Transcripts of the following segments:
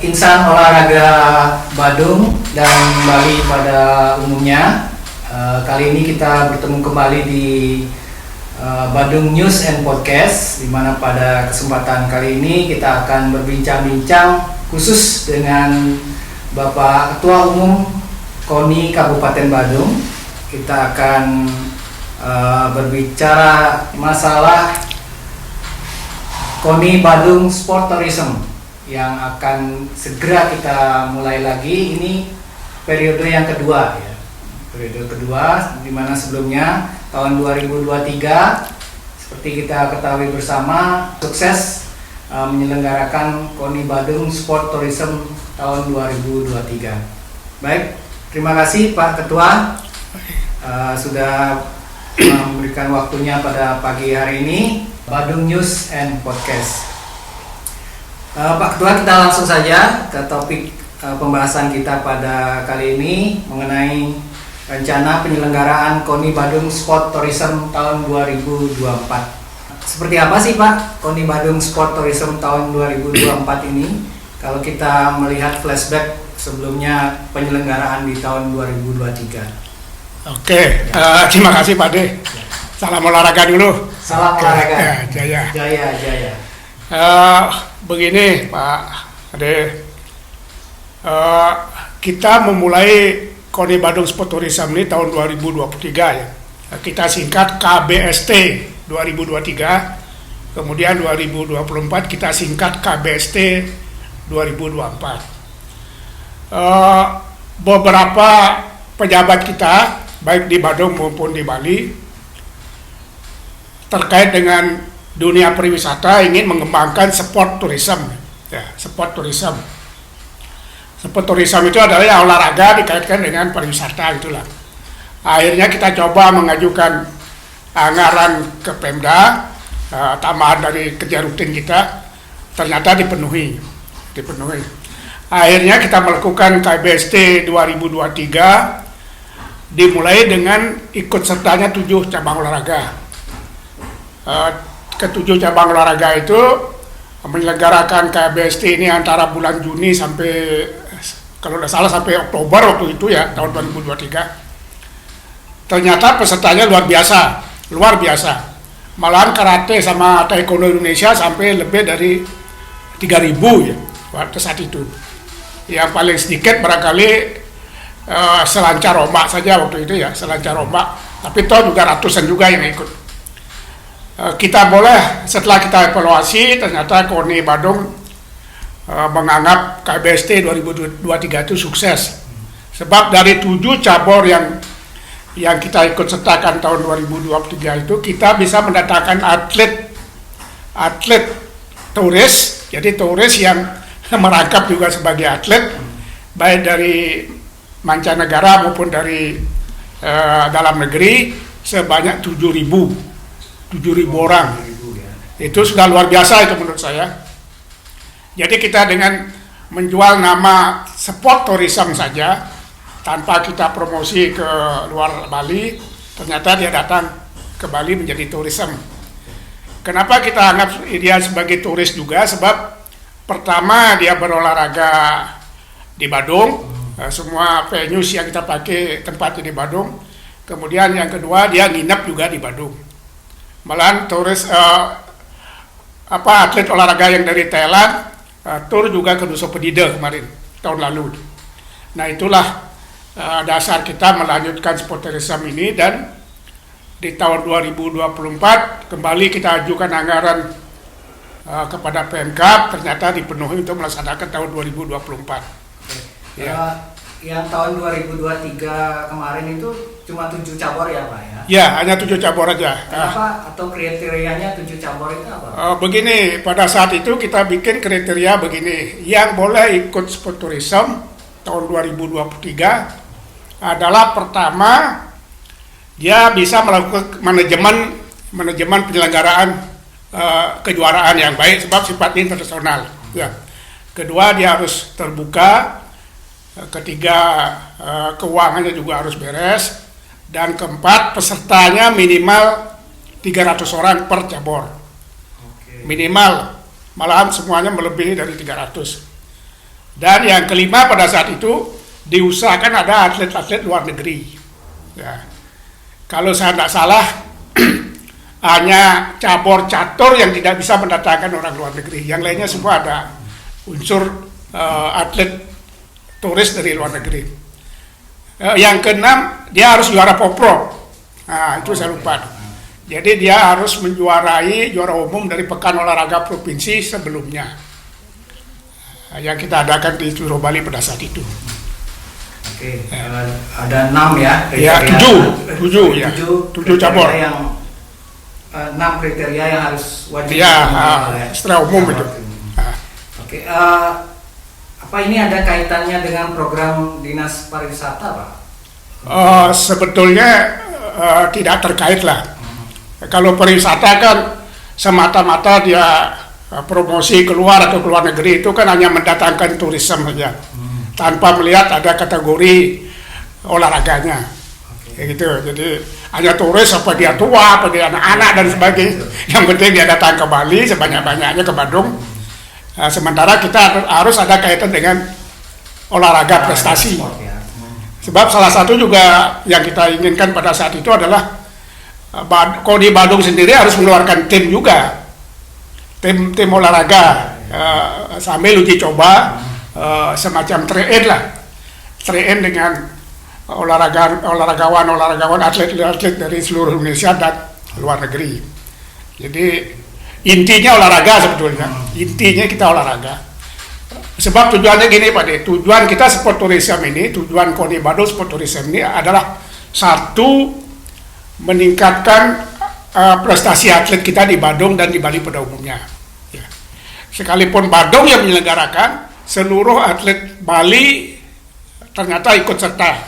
insan olahraga Badung dan Bali pada umumnya. Kali ini kita bertemu kembali di Badung News and Podcast, di mana pada kesempatan kali ini kita akan berbincang-bincang khusus dengan Bapak Ketua Umum KONI Kabupaten Badung. Kita akan berbicara masalah KONI Badung Sport Tourism yang akan segera kita mulai lagi. Ini periode yang kedua ya. Periode kedua, di mana sebelumnya tahun 2023 seperti kita ketahui bersama sukses menyelenggarakan KONI Badung Sport Tourism tahun 2023. Baik, terima kasih Pak Ketua sudah memberikan waktunya pada pagi hari ini. Badung News and Podcast. Pak Ketua, kita langsung saja ke topik pembahasan kita pada kali ini mengenai rencana penyelenggaraan KONI Badung Sport Tourism tahun 2024. Seperti apa sih Pak KONI Badung Sport Tourism tahun 2024 ini? Kalau kita melihat flashback sebelumnya penyelenggaraan di tahun 2023. Oke, terima kasih Pak De. Salam olahraga dulu. Salam olahraga. Jaya. Jaya. Begini Pak Ade, kita memulai KONI Badung Sport Tourism ini tahun 2023 ya. Kita singkat KBST 2023, kemudian 2024 kita singkat KBST 2024. Beberapa pejabat kita baik di Badung maupun di Bali terkait dengan dunia pariwisata ingin mengembangkan sport tourism ya, sport tourism itu adalah olahraga dikaitkan dengan pariwisata itulah. Akhirnya kita coba mengajukan anggaran ke Pemda, tambahan dari kerja rutin kita, ternyata dipenuhi. Akhirnya kita melakukan KBST 2023 dimulai dengan ikut sertanya 7 cabang olahraga. Ketujuh cabang olahraga itu menyelenggarakan KBST ini antara bulan Juni sampai, kalau tidak salah sampai Oktober waktu itu ya, tahun 2023. Ternyata pesertanya luar biasa. Malahan karate sama taekwondo Indonesia sampai lebih dari 3.000 ya waktu saat itu. Yang paling sedikit barangkali selancar ombak saja waktu itu ya, selancar ombak. Tapi toh juga ratusan juga yang ikut. Kita boleh, setelah kita evaluasi, ternyata KONI Badung menganggap KBST 2023 itu sukses. Sebab dari 7 cabur yang kita ikut sertakan tahun 2023 itu, kita bisa mendatangkan atlet turis, jadi turis yang merangkap juga sebagai atlet, baik dari mancanegara maupun dari dalam negeri, sebanyak 7.000 orang. Itu sudah luar biasa itu menurut saya. Jadi kita dengan menjual nama sport tourism saja tanpa kita promosi ke luar Bali, ternyata dia datang ke Bali menjadi tourism. Kenapa kita anggap dia sebagai turis juga? Sebab pertama dia berolahraga di Badung, semua venues yang kita pakai tempatnya di Badung. Kemudian yang kedua dia nginep juga di Badung. Malahan turis atlet olahraga yang dari Thailand tur juga ke Nusa Penida kemarin tahun lalu. Nah itulah dasar kita melanjutkan sport tourism ini, dan di tahun 2024 kembali kita ajukan anggaran kepada Pemkab, ternyata dipenuhi untuk melaksanakan tahun 2024. Ya. Yang tahun 2023 kemarin itu cuma 7 cabur ya Pak ya? Ya, hanya 7 cabur aja. Kenapa? Atau kriterianya 7 cabur itu apa? Begini, pada saat itu kita bikin kriteria begini, yang boleh ikut sport tourism tahun 2023 adalah pertama, dia bisa melakukan manajemen penyelenggaraan kejuaraan yang baik sebab sifatnya internasional. Ya. Kedua, dia harus terbuka. Ketiga, keuangannya juga harus beres. Dan keempat, pesertanya minimal 300 orang per cabur. Minimal, malahan semuanya melebihi dari 300. Dan yang kelima, pada saat itu diusahakan ada atlet-atlet luar negeri. Ya. Kalau saya tidak salah, hanya cabur catur yang tidak bisa mendatangkan orang luar negeri. Yang lainnya semua ada unsur atlet turis dari luar negeri. Yang keenam, dia harus juara poprov. Nah, itu saya lupa. Jadi dia harus menjuarai juara umum dari pekan olahraga provinsi sebelumnya, yang kita adakan di seluruh Bali pada saat itu. Oke, ada 6 ya? Ya, 7 cabur. Yang 6 kriteria yang harus wajib. Ya, setelah umum itu. Oke, apa ini ada kaitannya dengan program Dinas Pariwisata, Pak? Sebetulnya tidak terkait lah. Kalau pariwisata kan semata-mata dia promosi keluar atau keluar negeri, itu kan hanya mendatangkan turisme saja, tanpa melihat ada kategori olahraganya. Kayak gitu. Jadi hanya turis, apa dia tua, apa dia anak-anak dan sebagainya. Yang penting dia datang ke Bali sebanyak-banyaknya, ke Badung. Sementara kita harus ada kaitan dengan olahraga prestasi. Sebab salah satu juga yang kita inginkan pada saat itu adalah KONI Badung sendiri harus mengeluarkan tim juga, tim olahraga, sambil uji coba semacam train dengan olahragawan atlet dari seluruh Indonesia dan luar negeri. Jadi intinya olahraga sebetulnya, intinya kita olahraga. Sebab tujuannya gini Pak De, tujuan kita sport tourism ini, tujuan KONI Badung sport tourism ini adalah satu, meningkatkan prestasi atlet kita di Badung dan di Bali pada umumnya. Ya. Sekalipun Badung yang menyelenggarakan, seluruh atlet Bali ternyata ikut serta,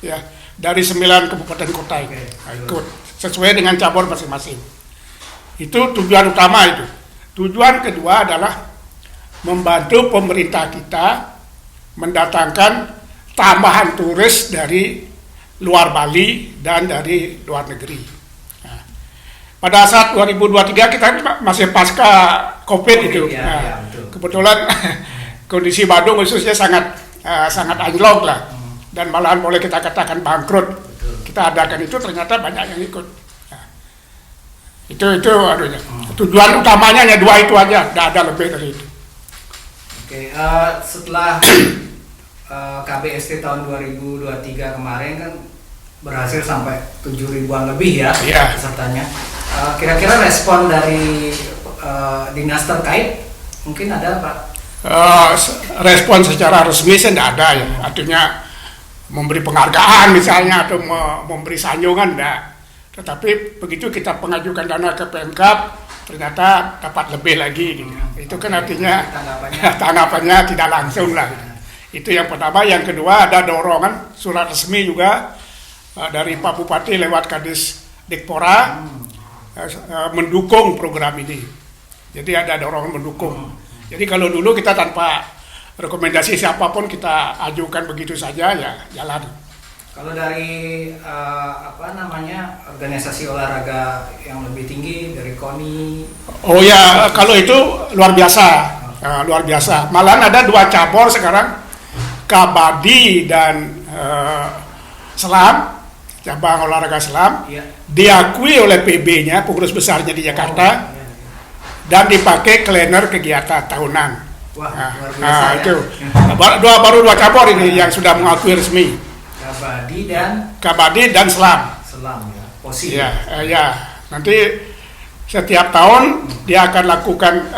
ya, dari 9 kabupaten kota ini ikut sesuai dengan cabur masing-masing. Itu tujuan utama itu. Tujuan kedua adalah membantu pemerintah kita mendatangkan tambahan turis dari luar Bali dan dari luar negeri. Nah, pada saat 2023 kita masih pasca COVID itu. Kebetulan kondisi Badung khususnya sangat anjlok lah, dan malahan boleh kita katakan bangkrut. Kita adakan itu, ternyata banyak yang ikut. Nah, itu aduhnya. Tujuan utamanya hanya 2 itu aja, tidak ada lebih dari itu. Oke, setelah KBST tahun 2023 kemarin kan berhasil sampai 7.000-an lebih ya pesertanya. Kira-kira respon dari dinas terkait mungkin ada Pak? Respon secara resmi sih tidak ada ya, artinya memberi penghargaan misalnya atau memberi sanjungan tidak. Tetapi begitu kita pengajukan dana ke Pemkab, ternyata dapat lebih lagi gitu. Itu kan artinya tanggapannya tidak langsung lah. Itu yang pertama. Yang kedua, ada dorongan surat resmi juga dari Pak Bupati lewat Kadis Dikpora mendukung program ini. Jadi ada dorongan mendukung. Jadi kalau dulu kita tanpa rekomendasi siapapun kita ajukan begitu saja, ya jalan. Kalau dari organisasi olahraga yang lebih tinggi dari KONI? Oh ya, kalau itu luar biasa, luar biasa. Malahan ada 2 cabur sekarang, kabadi dan selam, cabang olahraga selam, diakui oleh PB-nya, pengurus besarnya di Jakarta, dan dipakai kalender kegiatan tahunan. Wah, luar biasa ya. Itu baru 2 cabur ini yang sudah mengakui resmi. Kabadi dan selam. Selam ya. Posi. Ya. Nanti setiap tahun dia akan lakukan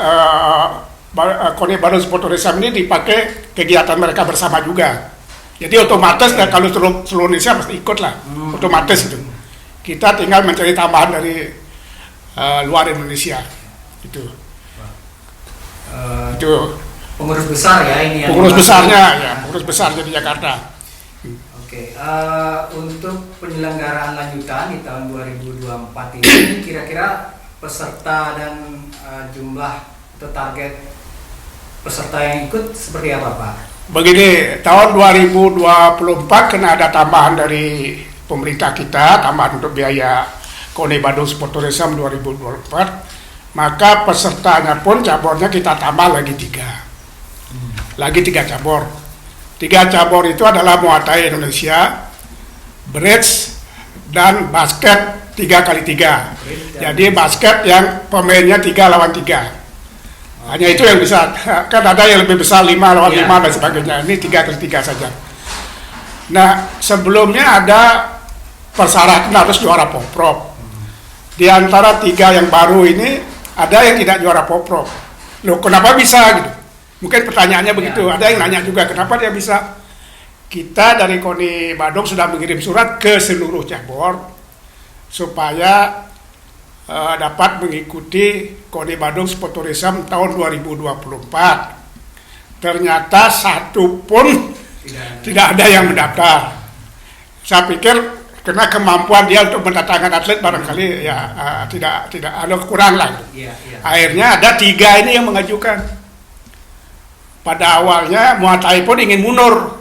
KONI Badung Sport Tourism ini dipakai kegiatan mereka bersama juga. Jadi otomatis kalau seluruh Indonesia pasti ikut lah. Otomatis itu. Kita tinggal mencari tambahan dari luar Indonesia. Itu pengurus besar ya ini. Pengurus besarnya di Jakarta. Oke, untuk penyelenggaraan lanjutan di tahun 2024 ini kira-kira peserta dan jumlah atau target peserta yang ikut seperti apa Pak? Begini, tahun 2024 kena ada tambahan dari pemerintah kita, tambahan untuk biaya KONI Badung Sport Tourism 2024, maka pesertanya pun caburnya kita tambah lagi 3. lagi 3 cabur. 3 cabur itu adalah Muay Thai Indonesia, bridge, dan basket 3x3. Jadi basket yang pemainnya 3 lawan 3. Hanya itu yang bisa, kan ada yang lebih besar 5 lawan 5 dan sebagainya. Ini 3x3 saja. Nah, sebelumnya ada persyaratan harus juara Poprov. Di antara 3 yang baru ini, ada yang tidak juara Poprov. Loh, kenapa bisa gitu? Mungkin pertanyaannya begitu. Ada yang nanya juga, kenapa dia bisa? Kita dari KONI Badung sudah mengirim surat ke seluruh cabur supaya dapat mengikuti KONI Badung Sport Tourism tahun 2024. Ternyata satu pun tidak ada yang mendaftar. Saya pikir karena kemampuan dia untuk mendatangkan atlet barangkali tidak ada kurang lah. Akhirnya ada 3 ini yang mengajukan. Pada awalnya Muay Thai pun ingin mundur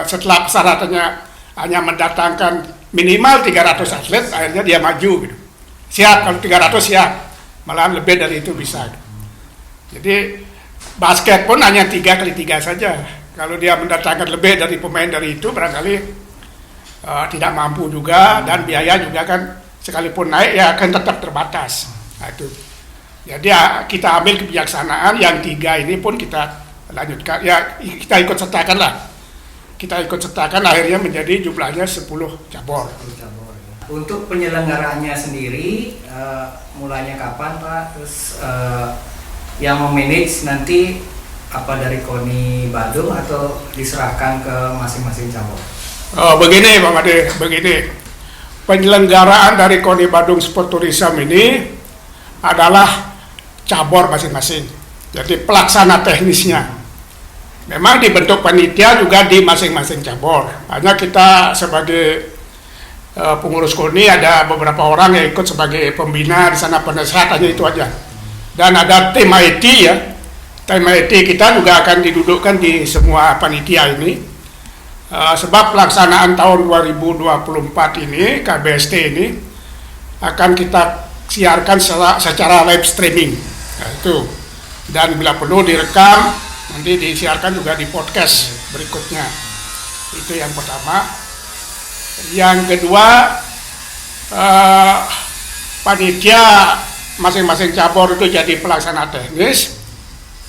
setelah persyaratannya hanya mendatangkan minimal 300 atlet, akhirnya dia maju gitu. Siap, kalau 300 siap, malahan lebih dari itu bisa. Jadi basket pun hanya 3x3 saja. Kalau dia mendatangkan lebih dari pemain dari itu, barangkali tidak mampu juga, dan biaya juga kan sekalipun naik ya akan tetap terbatas. Nah, itu. Jadi kita ambil kebijaksanaan yang 3 ini pun kita lanjutkan, ya kita ikut sertakan lah. Kita ikut sertakan, akhirnya menjadi jumlahnya 10 cabur. Untuk penyelenggaraannya sendiri, mulainya kapan Pak? Terus yang memanage nanti apa dari KONI Badung atau diserahkan ke masing-masing cabur? Begini Bang Ade, begini. Penyelenggaraan dari KONI Badung Sport Tourism ini adalah cabur masing-masing. Jadi pelaksana teknisnya memang dibentuk panitia juga di masing-masing cabur. Hanya kita sebagai pengurus KONI ada beberapa orang yang ikut sebagai pembina di sana, penasehat, aja itu aja. Dan ada tim IT ya. Tim IT kita juga akan didudukkan di semua panitia ini. Sebab pelaksanaan tahun 2024 ini, KBST ini akan kita siarkan secara live streaming. Nah, itu. Dan bila perlu direkam, nanti disiarkan juga di podcast berikutnya. Itu yang pertama. Yang kedua, panitia masing-masing cabur itu jadi pelaksana teknis,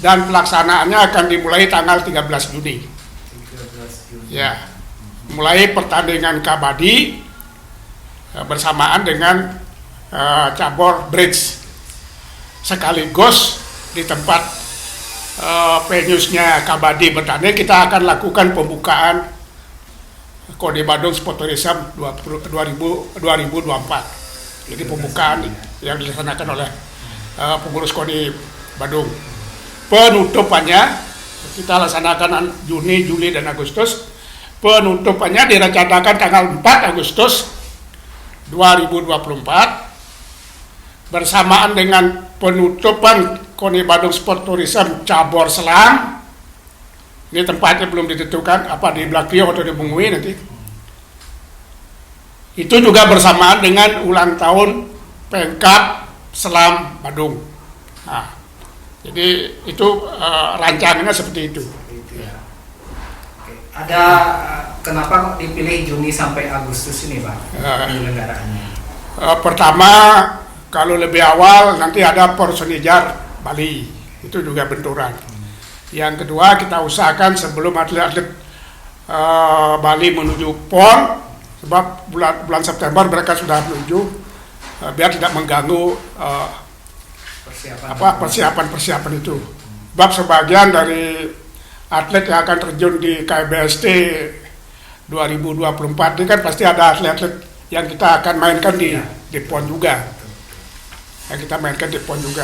dan pelaksanaannya akan dimulai tanggal 13 Juni. Ya, mulai pertandingan kabadi bersamaan dengan cabur bridge, sekaligus di tempat venue-nya kabadi bertanding kita akan lakukan pembukaan KONI Badung Sport Tourism 2024. Jadi pembukaan yang dilaksanakan oleh pengurus KONI Badung. Penutupannya kita laksanakan Juni, Juli, dan Agustus. Penutupannya direncanakan tanggal 4 Agustus 2024 bersamaan dengan penutupan KONI Badung Sport Tourism cabur Selam. Ini tempatnya belum ditentukan, apa di Blakrio atau di Bungui nanti. Itu juga bersamaan dengan ulang tahun Pemkab Selam Badung. Nah, jadi itu rancangannya seperti itu. Ada kenapa kok dipilih Juni sampai Agustus ini Pak penyelenggaraannya? Pertama, kalau lebih awal nanti ada Personijar Bali, itu juga benturan. Yang kedua, kita usahakan sebelum atlet-atlet Bali menuju PON, sebab bulan September mereka sudah menuju, biar tidak mengganggu persiapan itu. Sebab sebagian dari atlet yang akan terjun di KBST 2024 ini kan pasti ada atlet-atlet yang kita akan mainkan di PON juga. Yang kita mainkan di PON juga.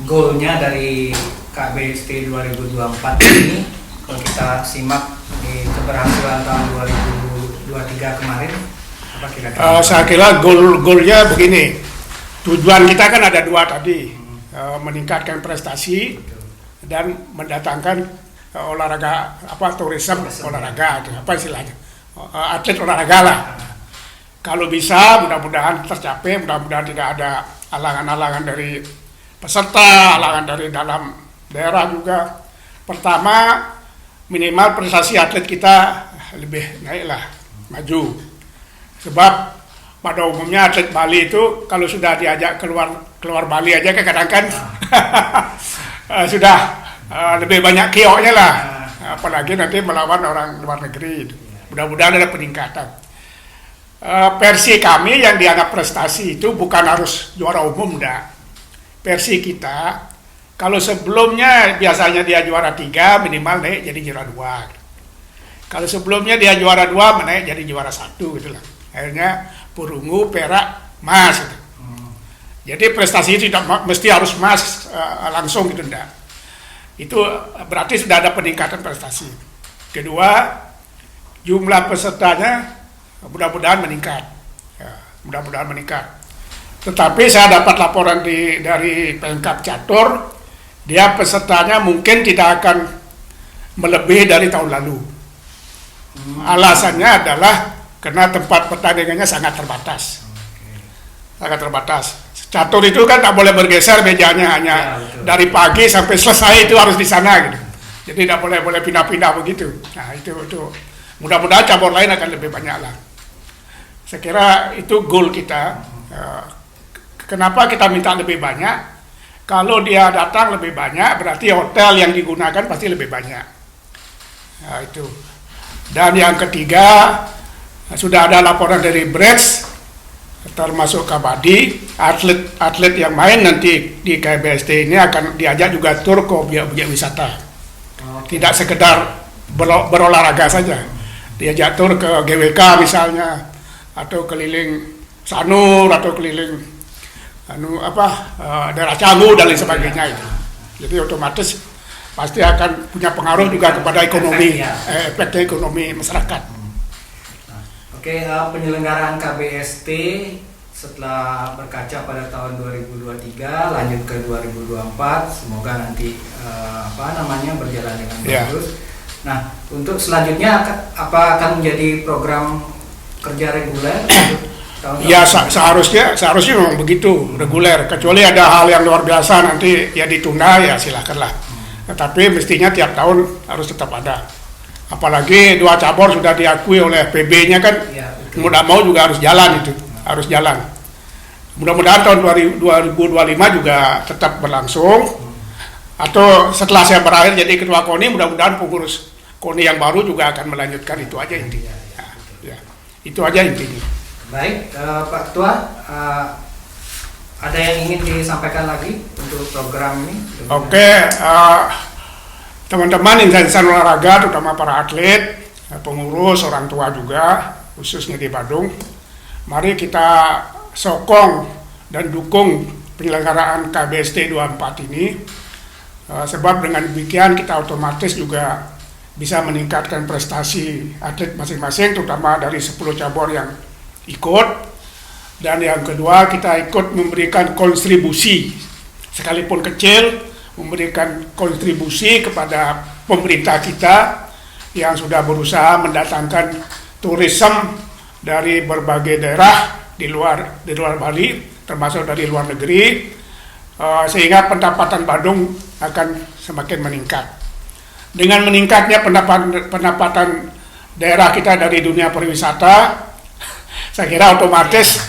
Goalnya dari KBST 2024 ini, kalau kita simak di keberhasilan tahun 2023 kemarin, apa kira-kira? Saya kira goalnya begini. Tujuan kita kan ada 2 tadi, meningkatkan prestasi dan mendatangkan olahraga tourism olahraga, apa istilahnya, atlet olahraga lah. Kalau bisa, mudah-mudahan tercapai, mudah-mudahan tidak ada halangan-halangan dari peserta, halangan dari dalam daerah juga, Pertama, minimal prestasi atlet kita lebih naiklah, maju. Sebab pada umumnya atlet Bali itu kalau sudah diajak keluar Bali aja kadang-kadang sudah lebih banyak kioknya lah. Apalagi nanti melawan orang luar negeri. Mudah-mudahan ada peningkatan. Versi kami yang dianggap prestasi itu bukan harus juara umum, enggak. Versi kita, kalau sebelumnya biasanya dia juara 3, minimal naik jadi juara 2. Kalau sebelumnya dia juara 2, naik jadi juara 1 gitu lah. Akhirnya perunggu, perak, emas gitu. Jadi prestasi itu tidak mesti harus emas langsung gitu, enggak. Itu berarti sudah ada peningkatan prestasi. Kedua, jumlah pesertanya mudah-mudahan meningkat. Ya, mudah-mudahan meningkat. Tetapi saya dapat laporan dari Pemkab Catur, dia pesertanya mungkin tidak akan melebihi dari tahun lalu. Alasannya adalah karena tempat pertandingannya sangat terbatas. Sangat terbatas. Catur itu kan tak boleh bergeser mejanya, hanya dari pagi sampai selesai itu harus di sana gitu. Jadi tidak boleh pindah-pindah begitu. Nah itu mudah-mudahan cabur lain akan lebih banyak lah. Saya kira itu goal kita. Kenapa kita minta lebih banyak? Kalau dia datang lebih banyak, berarti hotel yang digunakan pasti lebih banyak. Nah, itu. Dan yang ketiga, sudah ada laporan dari BREX, termasuk Kabadi, atlet yang main nanti di KBST ini akan diajak juga tur ke objek wisata. Tidak sekedar berolahraga saja. Diajak tur ke GWK misalnya, atau keliling Sanur, atau keliling daerah Canggu dan lain sebagainya itu. Jadi otomatis pasti akan punya pengaruh juga kepada ekonomi, efeknya ekonomi masyarakat. Oke, penyelenggaraan KBST setelah berkaca pada tahun 2023 lanjut ke 2024, semoga nanti berjalan dengan bagus. Nah, untuk selanjutnya apa akan menjadi program kerja reguler untuk tahun-tahun? Ya seharusnya memang begitu, reguler. Kecuali ada hal yang luar biasa nanti ya ditunda, ya silakanlah. Tetapi mestinya tiap tahun harus tetap ada. Apalagi 2 cabur sudah diakui oleh PB-nya kan, mudah mau juga harus jalan itu, harus jalan. Mudah-mudahan tahun 2025 juga tetap berlangsung. Atau setelah saya berakhir jadi ketua KONI, mudah-mudahan pengurus KONI yang baru juga akan melanjutkan, itu aja intinya. Ya, itu aja intinya. Baik, Pak Ketua, ada yang ingin disampaikan lagi untuk program ini? Oke, teman-teman insan olahraga, terutama para atlet, pengurus, orang tua juga, khususnya di Badung, mari kita sokong dan dukung penyelenggaraan KBST 24 ini, sebab dengan demikian kita otomatis juga bisa meningkatkan prestasi atlet masing-masing, terutama dari 10 cabur yang ikut. Dan yang kedua, kita ikut memberikan kontribusi, sekalipun kecil, memberikan kontribusi kepada pemerintah kita yang sudah berusaha mendatangkan turisme dari berbagai daerah di luar Bali, termasuk dari luar negeri, sehingga pendapatan Badung akan semakin meningkat. Dengan meningkatnya pendapatan daerah kita dari dunia pariwisata, saya kira otomatis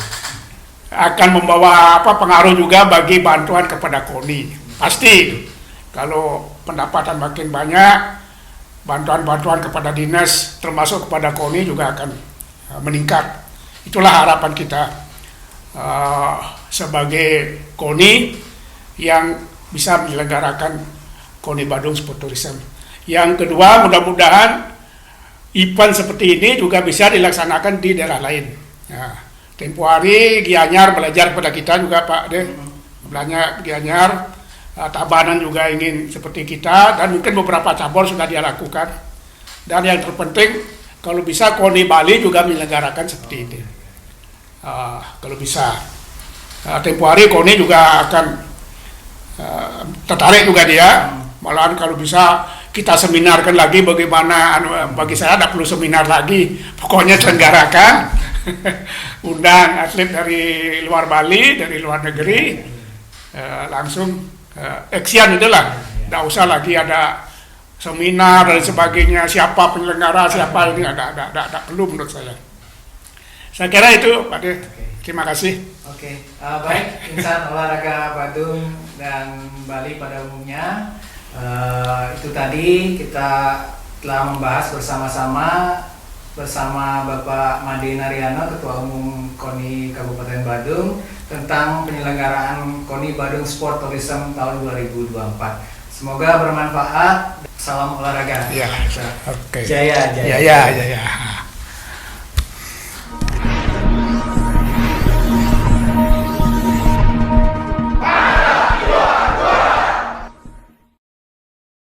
akan membawa pengaruh juga bagi bantuan kepada KONI. Pasti kalau pendapatan makin banyak, bantuan-bantuan kepada dinas termasuk kepada KONI juga akan meningkat. Itulah harapan kita sebagai KONI yang bisa menyelenggarakan KONI Badung Sport Tourism. Yang kedua, mudah-mudahan event seperti ini juga bisa dilaksanakan di daerah lain. Nah, tempo hari Gianyar belajar pada kita juga Pak De, belajar Gianyar. Tabanan juga ingin seperti kita, dan mungkin beberapa cabur sudah dia lakukan. Dan yang terpenting, kalau bisa KONI Bali juga menyelenggarakan seperti ini. Kalau bisa, tempo hari KONI juga akan tertarik juga dia. Malahan kalau bisa kita seminarkan lagi bagaimana, bagi saya tidak perlu seminar lagi, pokoknya selenggarakan, undang atlet dari luar Bali, dari luar negeri, langsung action itulah, tidak usah lagi ada seminar dan sebagainya, siapa penyelenggara, siapa ini ada perlu menurut saya. Saya kira itu Pak De. Terima kasih. Oke, baik, insan olahraga Badung dan Bali pada umumnya, itu tadi kita telah membahas bersama-sama bersama Bapak Made Naryano, Ketua Umum KONI Kabupaten Badung, tentang penyelenggaraan KONI Badung Sport Tourism tahun 2024. Semoga bermanfaat. Salam olahraga. Ya, oke. Jaya. Jaya.